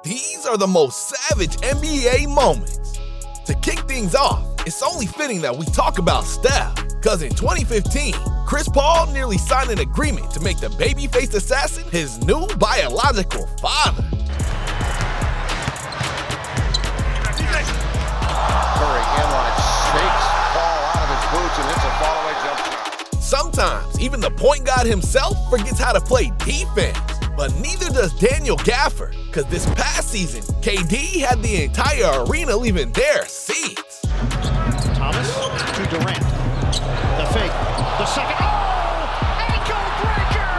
These are the most savage NBA moments. To kick things off, it's only fitting that we talk about Steph, because in 2015, Chris Paul nearly signed an agreement to make the baby-faced assassin his new biological father. Curry inline shakes Paul out of his boots and hits a fallaway jump shot. Sometimes, even the point guard himself forgets how to play defense. But neither does Daniel Gafford, because this past season, KD had the entire arena leaving their seats. Thomas to Durant. The fake. The second. Oh! Ankle breaker!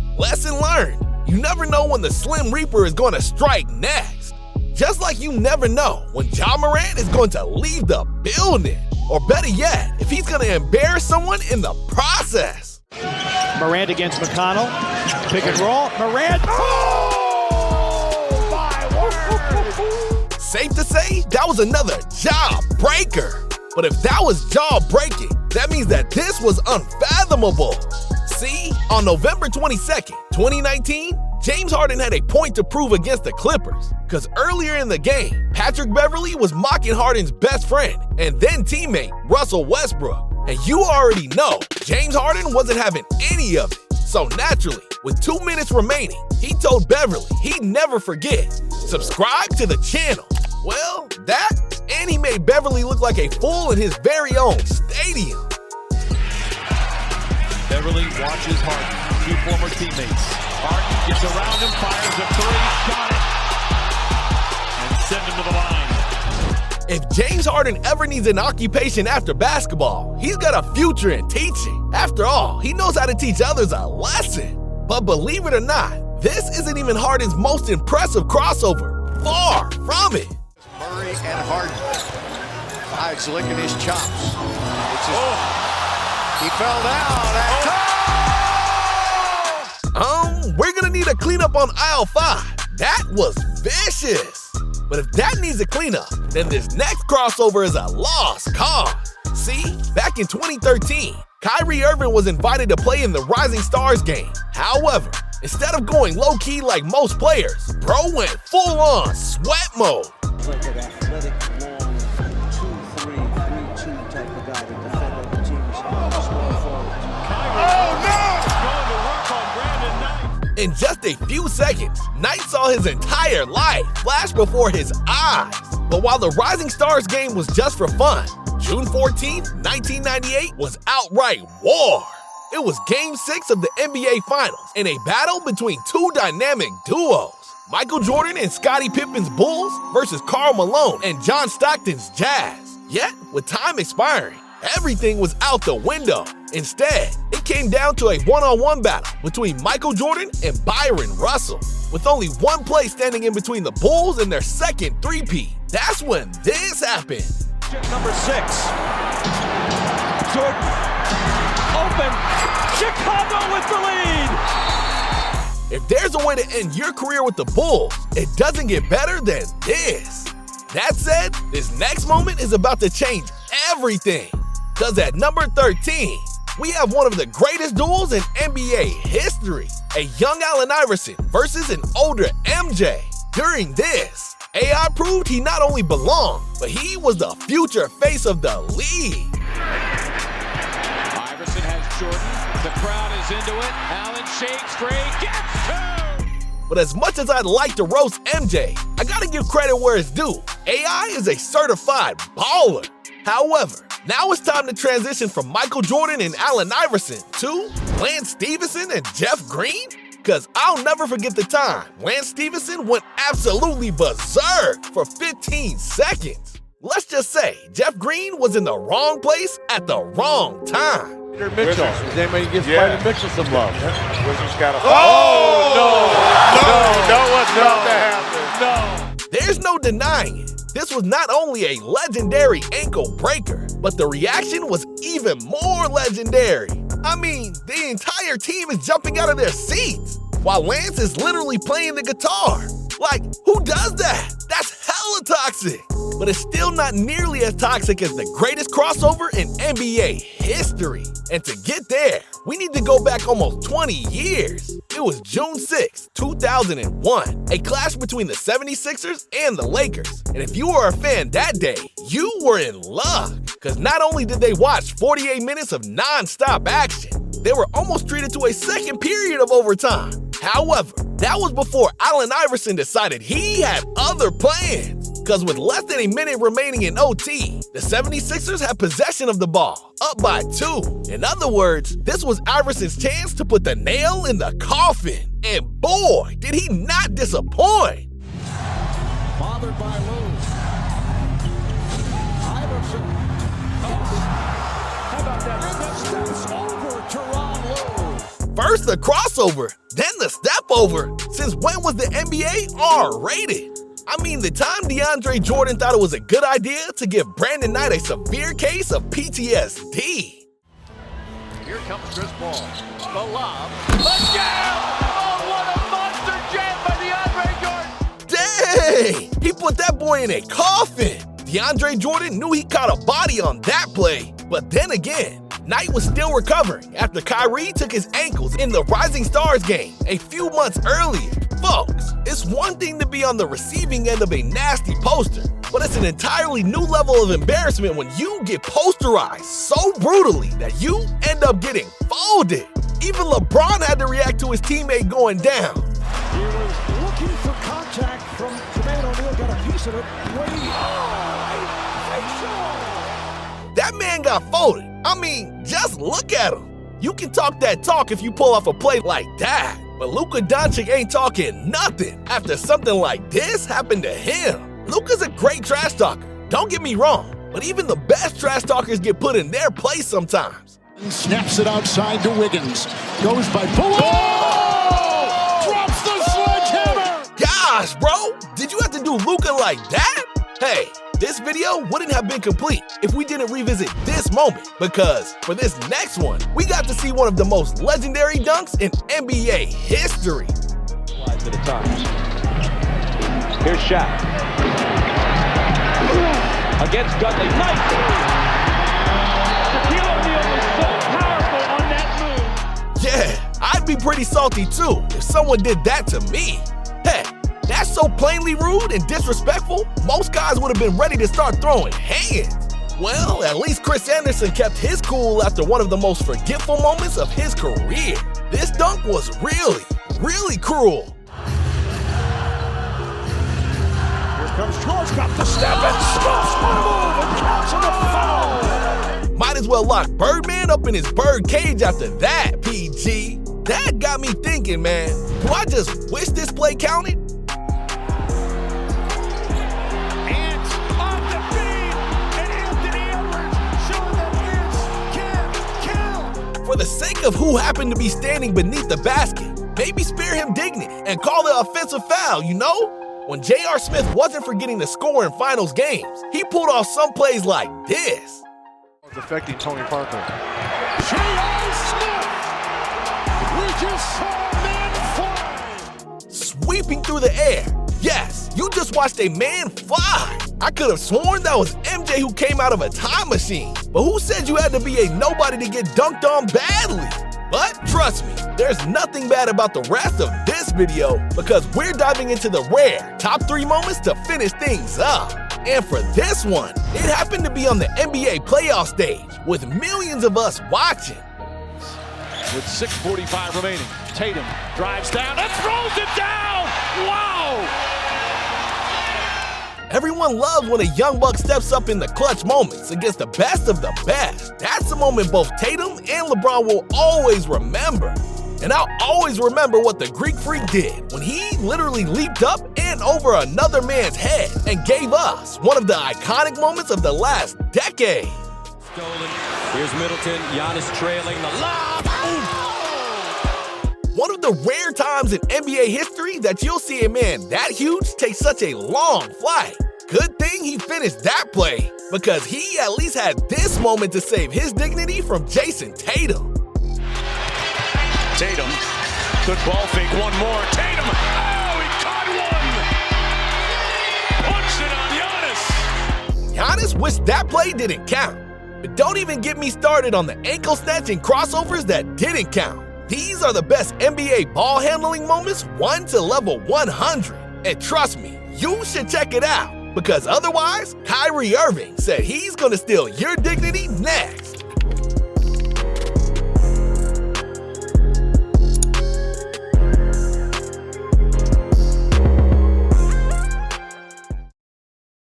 KD! Lesson learned. You never know when the Slim Reaper is going to strike next. Just like you never know when Ja Morant is going to leave the building. Or better yet, if he's going to embarrass someone in the process. Morant against McConnell. Pick and roll. Morant. Oh, my word. Safe to say, that was another jaw breaker. But if that was jaw breaking, that means that this was unfathomable. See, on November 22nd, 2019, James Harden had a point to prove against the Clippers. Because earlier in the game, Patrick Beverley was mocking Harden's best friend and then teammate, Russell Westbrook. And you already know, James Harden wasn't having any of it. So naturally, with 2 minutes remaining, he told Beverley he'd never forget. Subscribe to the channel. Well, that, and he made Beverley look like a fool in his very own stadium. Beverley watches Harden, two former teammates. Harden gets around him, fires a three, got it, and send him to the line. If James Harden ever needs an occupation after basketball, he's got a future in teaching. After all, he knows how to teach others a lesson. But believe it or not, this isn't even Harden's most impressive crossover. Far from it. Murray and Harden. Hides licking his chops. He fell down. We're gonna need a cleanup on aisle 5. That was vicious. But if that needs a cleanup, then this next crossover is a lost cause. See, back in 2013, Kyrie Irving was invited to play in the Rising Stars game. However, instead of going low-key like most players, bro went full-on sweat mode. Like an athletic, long 2-3-3-2 type of guy to defend other teams. Small forward. In just a few seconds, Knight saw his entire life flash before his eyes. But while the Rising Stars game was just for fun, June 14th, 1998 was outright war. It was Game 6 of the NBA Finals in a battle between two dynamic duos. Michael Jordan and Scottie Pippen's Bulls versus Karl Malone and John Stockton's Jazz. Yet, with time expiring, everything was out the window. Instead, it came down to a one-on-one battle between Michael Jordan and Byron Russell, with only one play standing in between the Bulls and their second three-peat. That's when this happened. Number 6. Jordan. Open. Chicago with the lead. If there's a way to end your career with the Bulls, it doesn't get better than this. That said, this next moment is about to change everything. Because at number 13, we have one of the greatest duels in NBA history. A young Allen Iverson versus an older MJ. During this, AI proved he not only belonged, but he was the future face of the league. Iverson has Jordan. The crowd is into it. Allen shakes free, gets 2! But as much as I'd like to roast MJ, I gotta give credit where it's due. AI is a certified baller. However, now it's time to transition from Michael Jordan and Allen Iverson to Lance Stephenson and Jeff Green? Because I'll never forget the time Lance Stephenson went absolutely berserk for 15 seconds. Let's just say Jeff Green was in the wrong place at the wrong time. Mitchell. Does anybody give Spider Mitchell some love? Wizards got a what's about to happen? No. There's no denying it. This was not only a legendary ankle breaker, but the reaction was even more legendary. I mean, the entire team is jumping out of their seats, while Lance is literally playing the guitar. Like, who does that? That's hella toxic. But it's still not nearly as toxic as the greatest crossover in NBA history. And to get there, we need to go back almost 20 years. It was June 6, 2001, a clash between the 76ers and the Lakers. And if you were a fan that day, you were in luck. Because not only did they watch 48 minutes of non-stop action, they were almost treated to a second period of overtime. However, that was before Allen Iverson decided he had other plans. Because with less than a minute remaining in OT, the 76ers had possession of the ball, up by 2. In other words, this was Iverson's chance to put the nail in the coffin. And boy, did he not disappoint. Bothered by Lou. Iverson. How about that? Steps over to Ron Lou. First the crossover, then the step over. Since when was the NBA R-rated? I mean, the time DeAndre Jordan thought it was a good idea to give Brandon Knight a severe case of PTSD. Here comes Chris Paul. The lob. The jam! Oh, what a monster jam by DeAndre Jordan! Dang! He put that boy in a coffin. DeAndre Jordan knew he caught a body on that play. But then again, Knight was still recovering after Kyrie took his ankles in the Rising Stars game a few months earlier. Folks, it's one thing to be on the receiving end of a nasty poster, but it's an entirely new level of embarrassment when you get posterized so brutally that you end up getting folded. Even LeBron had to react to his teammate going down. He was looking for contact from Shaquille O'Neal, got a piece of it. That man got folded. I mean, just look at him. You can talk that talk if you pull off a play like that. But Luka Doncic ain't talking nothing after something like this happened to him. Luka's a great trash talker, don't get me wrong, but even the best trash talkers get put in their place sometimes. Snaps it outside to Wiggins. Goes by Bullock. Oh! Drops the sledgehammer. Gosh, bro, did you have to do Luka like that? Hey, this video wouldn't have been complete if we didn't revisit this moment, because for this next one, we got to see one of the most legendary dunks in NBA history. Slides at a time. Here's Shaq. Against Dudley. Nice! Shaquille O'Neal was so powerful on that move. Yeah, I'd be pretty salty too if someone did that to me. Hey, that's so plainly rude and disrespectful, most guys would have been ready to start throwing hands. Well, at least Chris Anderson kept his cool after one of the most forgetful moments of his career. This dunk was really, really cruel. Here comes George, got the step and stops one move and counts on a foul. Might as well lock Birdman up in his bird cage after that, PG. That got me thinking, man, do I just wish this play counted? For the sake of who happened to be standing beneath the basket, maybe spare him dignity and call the offensive foul, you know? When J.R. Smith wasn't forgetting to score in finals games, he pulled off some plays like this. It's affecting Tony Parker. J.R. Smith! We just saw a man fly! Sweeping through the air. Yes, you just watched a man fly. I could have sworn that was MJ who came out of a time machine. But who said you had to be a nobody to get dunked on badly? But trust me, there's nothing bad about the rest of this video because we're diving into the rare top 3 moments to finish things up. And for this one, it happened to be on the NBA playoff stage with millions of us watching. With 6:45 remaining, Tatum drives down and throws it down! Wow! Everyone loves when a young buck steps up in the clutch moments against the best of the best. That's the moment both Tatum and LeBron will always remember. And I'll always remember what the Greek Freak did when he literally leaped up and over another man's head and gave us one of the iconic moments of the last decade. Stolen. Here's Middleton. Giannis trailing the lob. One of the rare times in NBA history that you'll see a man that huge take such a long flight. Good thing he finished that play, because he at least had this moment to save his dignity from Jason Tatum. Tatum, good ball fake, one more. Tatum, oh, he caught one! wish that play didn't count. But don't even get me started on the ankle snatching crossovers that didn't count. These are the best NBA ball handling moments 1 to level 100. And trust me, you should check it out, because otherwise, Kyrie Irving said he's gonna steal your dignity next.